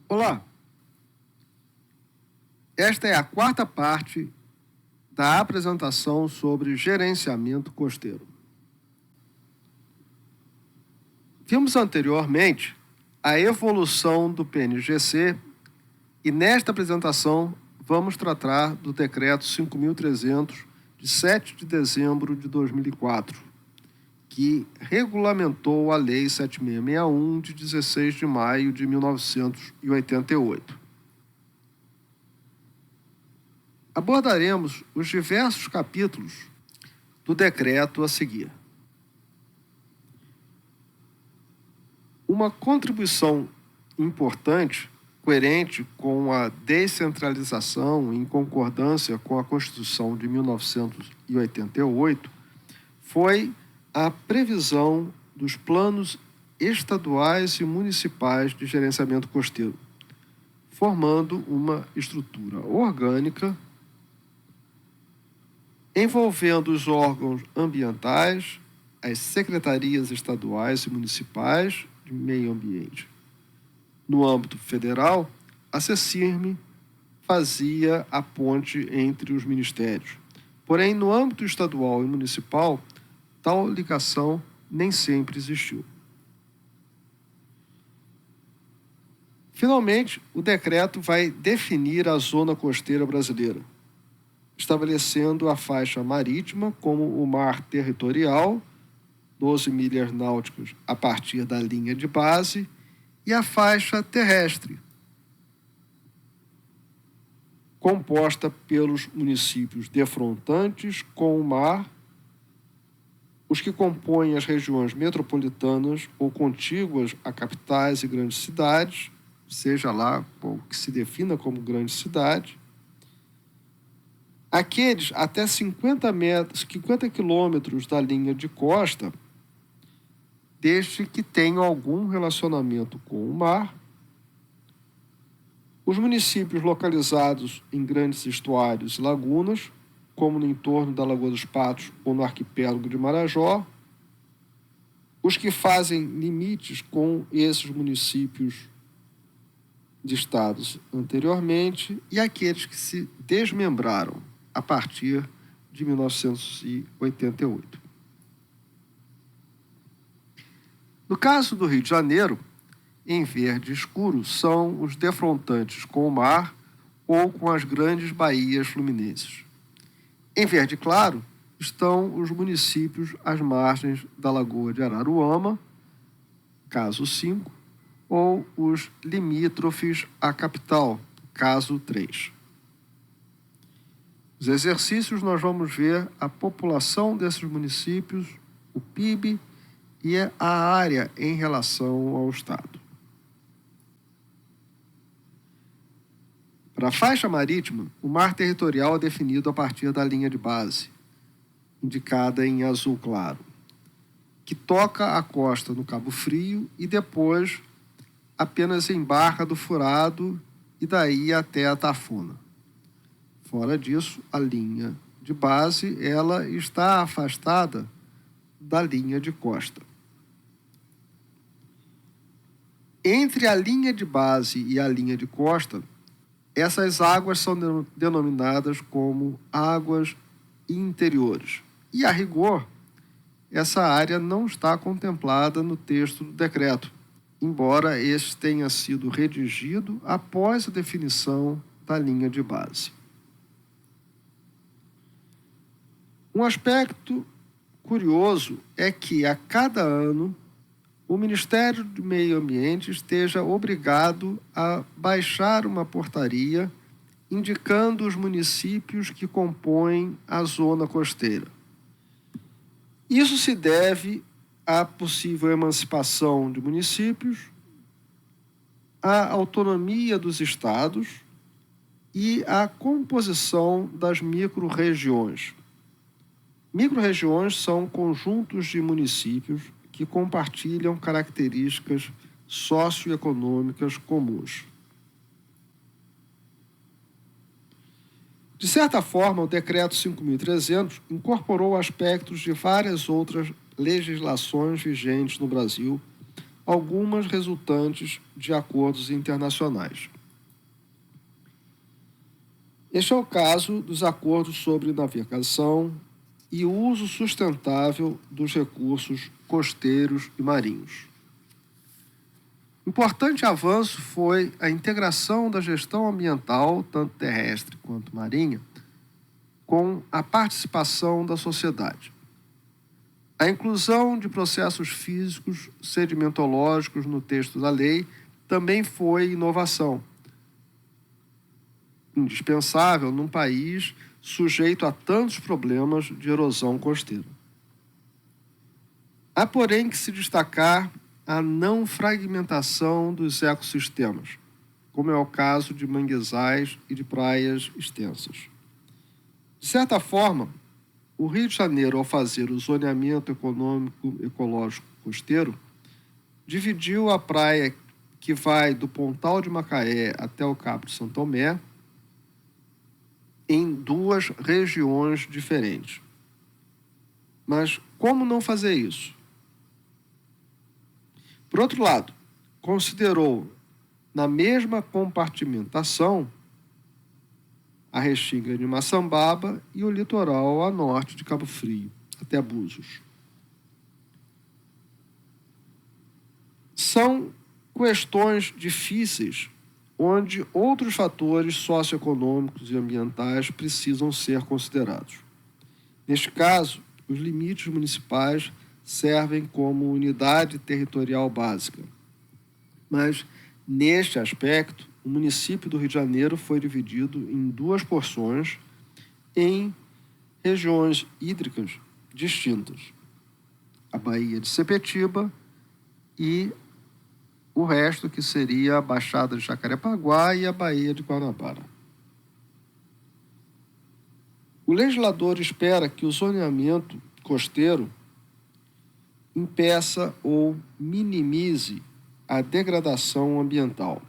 Olá, esta é a quarta parte da apresentação sobre gerenciamento costeiro. Vimos anteriormente a evolução do PNGC e nesta apresentação vamos tratar do Decreto 5.300 de 7 de dezembro de 2004, que regulamentou a Lei 7661 de 16 de maio de 1988. Abordaremos os diversos capítulos do decreto a seguir. Uma contribuição importante, coerente com a descentralização em concordância com a Constituição de 1988, foi a previsão dos planos estaduais e municipais de gerenciamento costeiro, formando uma estrutura orgânica envolvendo os órgãos ambientais, as secretarias estaduais e municipais de meio ambiente. No âmbito federal, a CECIRM fazia a ponte entre os ministérios. Porém, no âmbito estadual e municipal, tal ligação nem sempre existiu. Finalmente, o decreto vai definir a zona costeira brasileira, estabelecendo a faixa marítima como o mar territorial, 12 milhas náuticas a partir da linha de base, e a faixa terrestre, composta pelos municípios defrontantes com o mar, os que compõem as regiões metropolitanas ou contíguas a capitais e grandes cidades, seja lá o que se defina como grande cidade, aqueles até 50 quilômetros da linha de costa, desde que tenham algum relacionamento com o mar, os municípios localizados em grandes estuários e lagunas, como no entorno da Lagoa dos Patos ou no arquipélago de Marajó, os que fazem limites com esses municípios de estados anteriormente e aqueles que se desmembraram a partir de 1988. No caso do Rio de Janeiro, em verde escuro são os defrontantes com o mar ou com as grandes baías fluminenses. Em verde claro estão os municípios às margens da Lagoa de Araruama, caso 5, ou os limítrofes à capital, caso 3. Nos exercícios nós vamos ver a população desses municípios, o PIB e a área em relação ao Estado. Para a faixa marítima, o mar territorial é definido a partir da linha de base, indicada em azul claro, que toca a costa no Cabo Frio e depois apenas em Barra do Furado e daí até a Tafuna. Fora disso, a linha de base ela está afastada da linha de costa. Entre a linha de base e a linha de costa, essas águas são denominadas como águas interiores. E, a rigor, essa área não está contemplada no texto do decreto, embora este tenha sido redigido após a definição da linha de base. Um aspecto curioso é que, a cada ano, o Ministério do Meio Ambiente esteja obrigado a baixar uma portaria indicando os municípios que compõem a zona costeira. Isso se deve à possível emancipação de municípios, à autonomia dos estados e à composição das micro-regiões. Micro-regiões são conjuntos de municípios que compartilham características socioeconômicas comuns. De certa forma, o Decreto 5.300 incorporou aspectos de várias outras legislações vigentes no Brasil, algumas resultantes de acordos internacionais. Este é o caso dos acordos sobre navegação e uso sustentável dos recursos costeiros e marinhos. Importante avanço foi a integração da gestão ambiental, tanto terrestre quanto marinha, com a participação da sociedade. A inclusão de processos físicos sedimentológicos no texto da lei também foi inovação, indispensável num país sujeito a tantos problemas de erosão costeira. Há, porém, que se destacar a não fragmentação dos ecossistemas, como é o caso de manguezais e de praias extensas. De certa forma, o Rio de Janeiro, ao fazer o zoneamento econômico ecológico costeiro, dividiu a praia que vai do Pontal de Macaé até o Cabo de São Tomé em duas regiões diferentes. Mas como não fazer isso? Por outro lado, considerou na mesma compartimentação a restinga de Maçambaba e o litoral a norte de Cabo Frio, até Búzios. São questões difíceis onde outros fatores socioeconômicos e ambientais precisam ser considerados. Neste caso, os limites municipais servem como unidade territorial básica. Mas, neste aspecto, o município do Rio de Janeiro foi dividido em duas porções em regiões hídricas distintas. A Baía de Sepetiba e o resto, que seria a Baixada de Jacarepaguá e a Baía de Guanabara. O legislador espera que o zoneamento costeiro impeça ou minimize a degradação ambiental.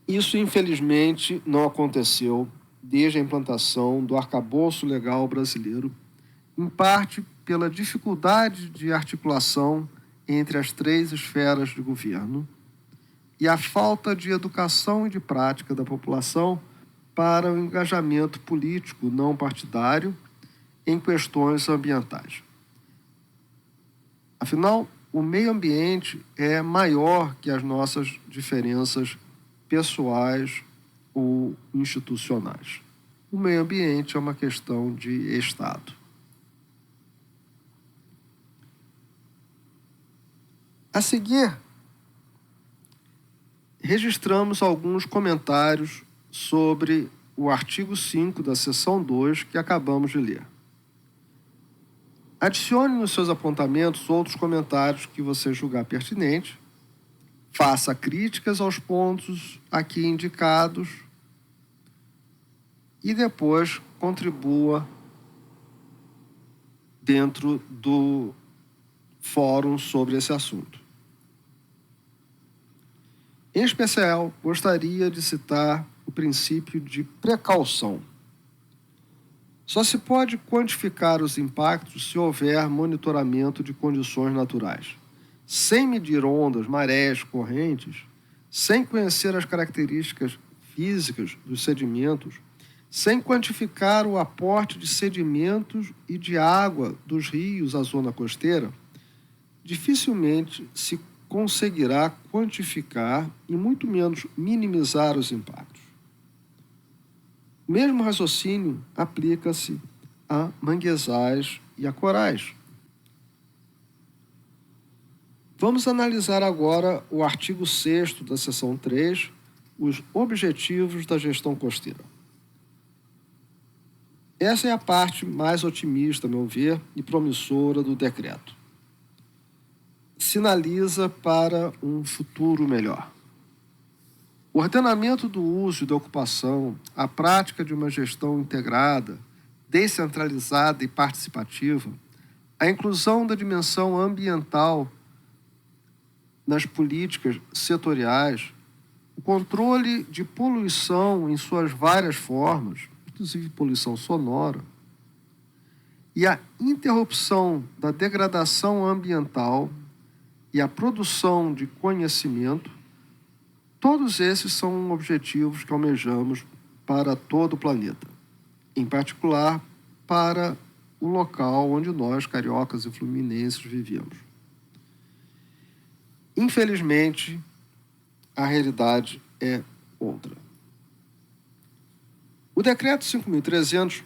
Isso, infelizmente, não aconteceu desde a implantação do arcabouço legal brasileiro, em parte pela dificuldade de articulação entre as três esferas de governo e a falta de educação e de prática da população para o engajamento político não partidário em questões ambientais. Afinal, o meio ambiente é maior que as nossas diferenças pessoais ou institucionais. O meio ambiente é uma questão de Estado. A seguir, registramos alguns comentários sobre o artigo 5 da seção 2 que acabamos de ler. Adicione nos seus apontamentos outros comentários que você julgar pertinente, faça críticas aos pontos aqui indicados e depois contribua dentro do fórum sobre esse assunto. Em especial, gostaria de citar o princípio de precaução. Só se pode quantificar os impactos se houver monitoramento de condições naturais. Sem medir ondas, marés, correntes, sem conhecer as características físicas dos sedimentos, sem quantificar o aporte de sedimentos e de água dos rios à zona costeira, dificilmente se conseguirá quantificar e muito menos minimizar os impactos. O mesmo raciocínio aplica-se a manguezais e a corais. Vamos analisar agora o artigo 6º da seção 3, os objetivos da gestão costeira. Essa é a parte mais otimista, a meu ver, e promissora do decreto. Sinaliza para um futuro melhor. O ordenamento do uso e da ocupação, a prática de uma gestão integrada, descentralizada e participativa, a inclusão da dimensão ambiental nas políticas setoriais, o controle de poluição em suas várias formas, inclusive poluição sonora, e a interrupção da degradação ambiental e a produção de conhecimento, todos esses são objetivos que almejamos para todo o planeta, em particular para o local onde nós, cariocas e fluminenses, vivemos. Infelizmente, a realidade é outra. O Decreto 5.300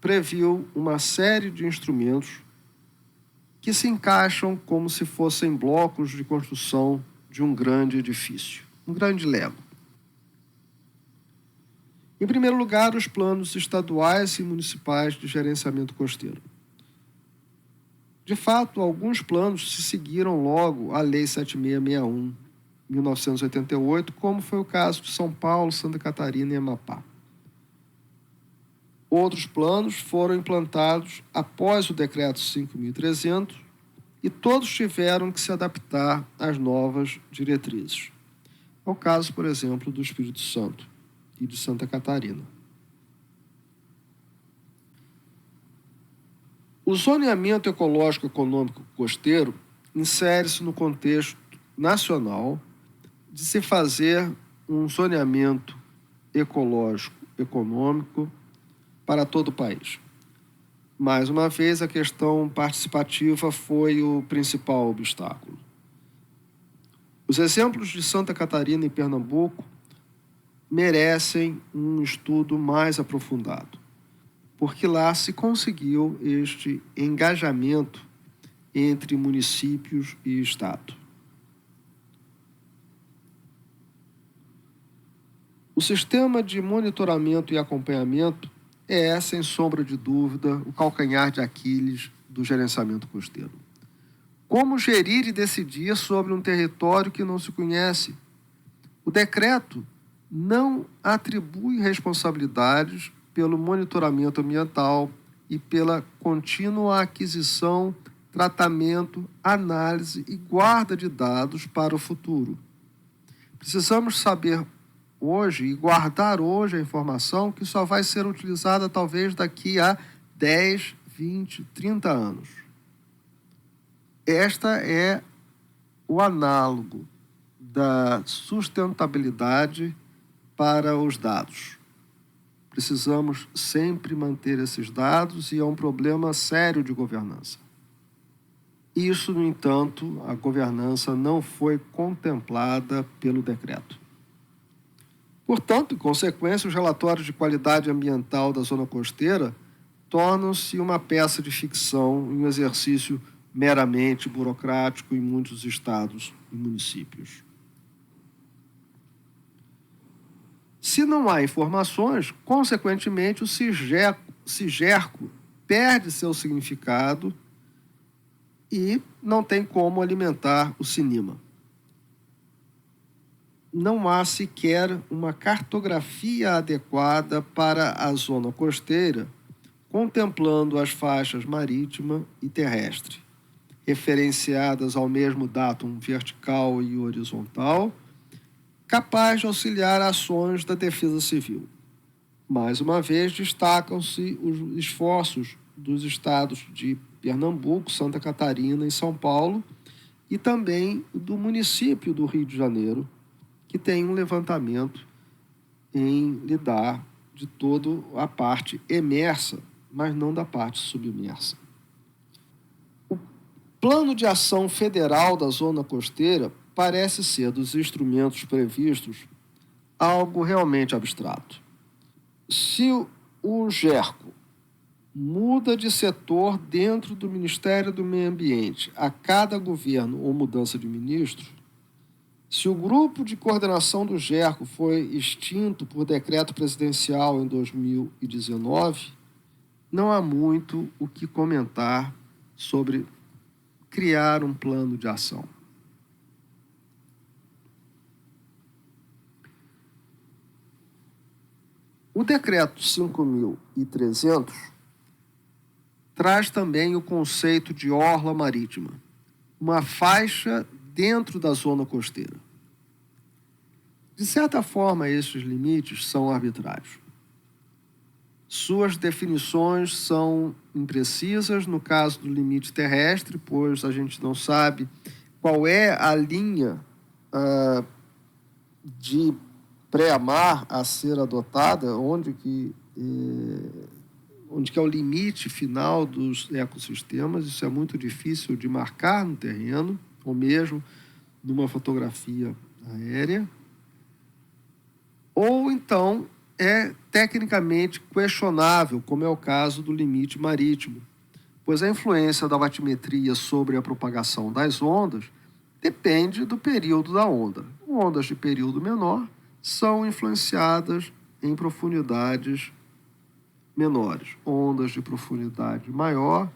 previu uma série de instrumentos que se encaixam como se fossem blocos de construção de um grande edifício, um grande Lego. Em primeiro lugar, os planos estaduais e municipais de gerenciamento costeiro. De fato, alguns planos se seguiram logo à Lei 7661, 1988, como foi o caso de São Paulo, Santa Catarina e Amapá. Outros planos foram implantados após o Decreto 5.300 e todos tiveram que se adaptar às novas diretrizes. É o caso, por exemplo, do Espírito Santo e de Santa Catarina. O zoneamento ecológico econômico costeiro insere-se no contexto nacional de se fazer um zoneamento ecológico econômico para todo o país. Mais uma vez, a questão participativa foi o principal obstáculo. Os exemplos de Santa Catarina e Pernambuco merecem um estudo mais aprofundado, porque lá se conseguiu este engajamento entre municípios e Estado. O sistema de monitoramento e acompanhamento é, sem sombra de dúvida, o calcanhar de Aquiles do gerenciamento costeiro. Como gerir e decidir sobre um território que não se conhece? O decreto não atribui responsabilidades pelo monitoramento ambiental e pela contínua aquisição, tratamento, análise e guarda de dados para o futuro. Precisamos saber hoje e guardar hoje a informação que só vai ser utilizada talvez daqui a 10, 20, 30 anos. Esta é o análogo da sustentabilidade para os dados. Precisamos sempre manter esses dados e é um problema sério de governança. Isso, no entanto, a governança não foi contemplada pelo decreto. Portanto, em consequência, os relatórios de qualidade ambiental da zona costeira tornam-se uma peça de ficção em um exercício meramente burocrático em muitos estados e municípios. Se não há informações, consequentemente, o CIGERCO perde seu significado e não tem como alimentar o CINIMA. Não há sequer uma cartografia adequada para a zona costeira, contemplando as faixas marítima e terrestre, referenciadas ao mesmo datum vertical e horizontal, capaz de auxiliar ações da Defesa Civil. Mais uma vez, destacam-se os esforços dos estados de Pernambuco, Santa Catarina e São Paulo, e também do município do Rio de Janeiro, que tem um levantamento em lidar de toda a parte emersa, mas não da parte submersa. O Plano de Ação Federal da Zona Costeira parece ser, dos instrumentos previstos, algo realmente abstrato. Se o GERCO muda de setor dentro do Ministério do Meio Ambiente a cada governo ou mudança de ministro, se o grupo de coordenação do GERCO foi extinto por decreto presidencial em 2019, não há muito o que comentar sobre criar um plano de ação. O decreto 5.300 traz também o conceito de orla marítima, uma faixa dentro da zona costeira. De certa forma, estes limites são arbitrários. Suas definições são imprecisas no caso do limite terrestre, pois a gente não sabe qual é a linha de pré-mar a ser adotada, onde que é o limite final dos ecossistemas. Isso é muito difícil de marcar no terreno, ou mesmo numa fotografia aérea. Ou então é tecnicamente questionável, como é o caso do limite marítimo, pois a influência da batimetria sobre a propagação das ondas depende do período da onda. Ondas de período menor são influenciadas em profundidades menores. Ondas de profundidade maior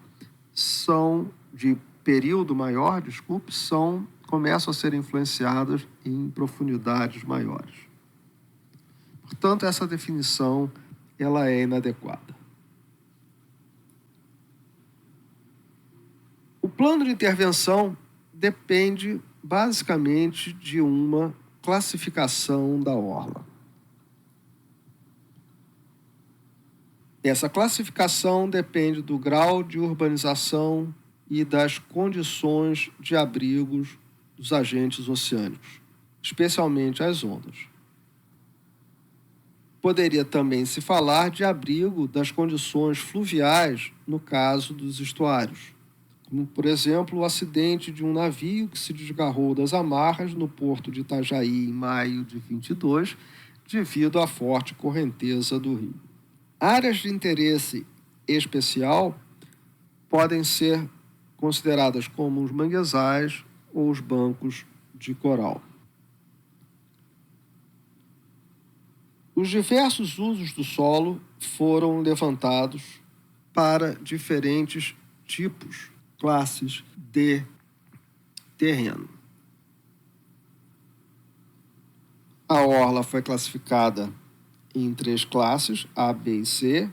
começam a ser influenciadas em profundidades maiores. Portanto, essa definição ela é inadequada. O plano de intervenção depende basicamente de uma classificação da orla. Essa classificação depende do grau de urbanização e das condições de abrigos dos agentes oceânicos, especialmente as ondas. Poderia também se falar de abrigo das condições fluviais no caso dos estuários, como, por exemplo, o acidente de um navio que se desgarrou das amarras no porto de Itajaí em maio de 22, devido à forte correnteza do rio. Áreas de interesse especial podem ser consideradas como os manguezais ou os bancos de coral. Os diversos usos do solo foram levantados para diferentes tipos, classes de terreno. A orla foi classificada em 3 classes, A, B e C,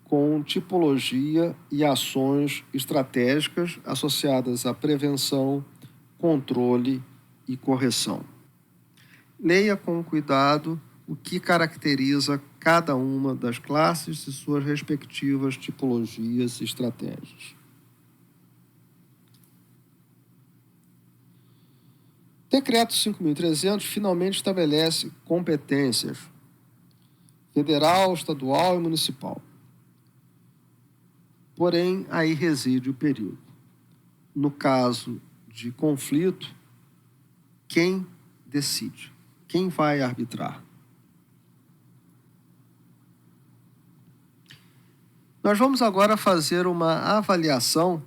com tipologia e ações estratégicas associadas à prevenção, controle e correção. Leia com cuidado o que caracteriza cada uma das classes e suas respectivas tipologias e estratégias. Decreto 5.300 finalmente estabelece competências federal, estadual e municipal. Porém, aí reside o perigo. No caso de conflito, quem decide? Quem vai arbitrar? Nós vamos agora fazer uma avaliação,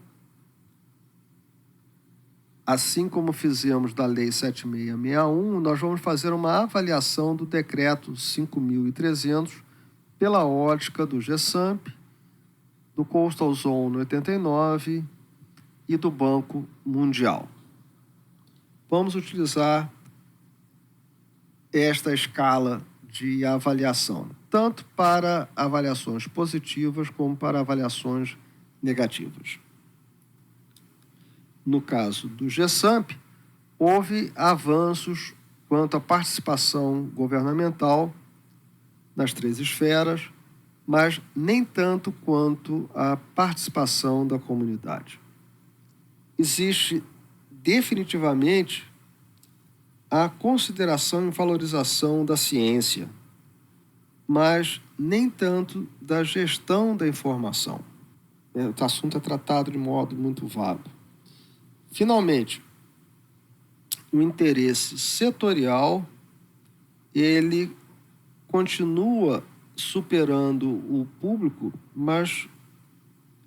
assim como fizemos da Lei 7661, nós vamos fazer uma avaliação do Decreto 5.300 pela ótica do GESAMP, do Coastal Zone 89 e do Banco Mundial. Vamos utilizar esta escala de avaliação, tanto para avaliações positivas como para avaliações negativas. No caso do GESAMP, houve avanços quanto à participação governamental nas 3 esferas, mas nem tanto quanto à participação da comunidade. Existe definitivamente a consideração e valorização da ciência, mas nem tanto da gestão da informação. O assunto é tratado de modo muito vago. Finalmente, o interesse setorial, ele continua superando o público, mas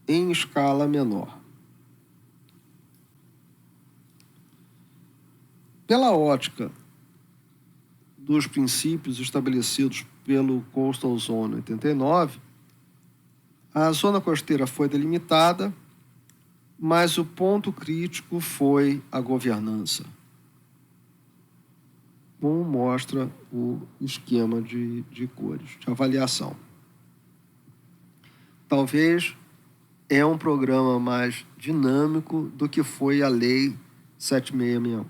em escala menor. Pela ótica dos princípios estabelecidos pelo Coastal Zone 89, a zona costeira foi delimitada, mas o ponto crítico foi a governança, como mostra o esquema de cores, de avaliação. Talvez é um programa mais dinâmico do que foi a Lei 7661.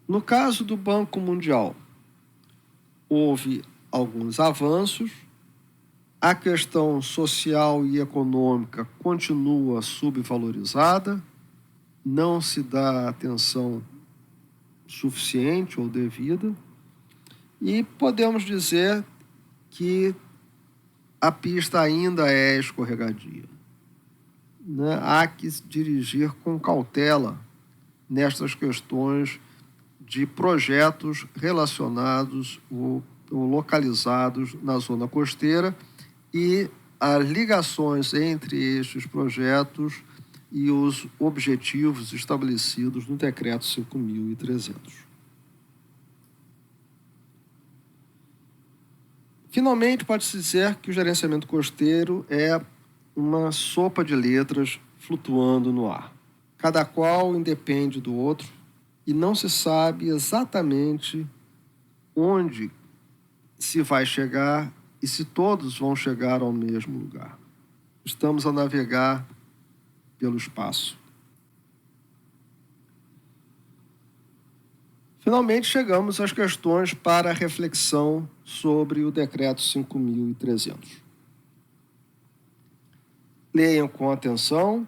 No caso do Banco Mundial, houve alguns avanços, a questão social e econômica continua subvalorizada, não se dá atenção suficiente ou devida, e podemos dizer que a pista ainda é escorregadia, né? Há que se dirigir com cautela nestas questões de projetos relacionados ou localizados na zona costeira e as ligações entre estes projetos e os objetivos estabelecidos no Decreto 5.300. Finalmente, pode-se dizer que o gerenciamento costeiro é uma sopa de letras flutuando no ar. Cada qual independe do outro e não se sabe exatamente onde se vai chegar e se todos vão chegar ao mesmo lugar. Estamos a navegar pelo espaço. Finalmente, chegamos às questões para a reflexão sobre o Decreto 5.300. Leiam com atenção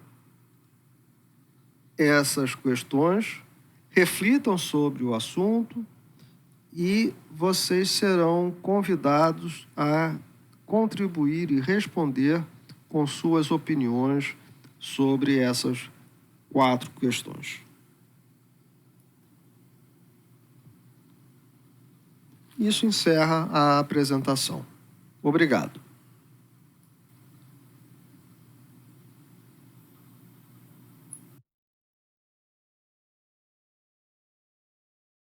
essas questões, reflitam sobre o assunto e vocês serão convidados a contribuir e responder com suas opiniões sobre essas 4 questões. Isso encerra a apresentação. Obrigado.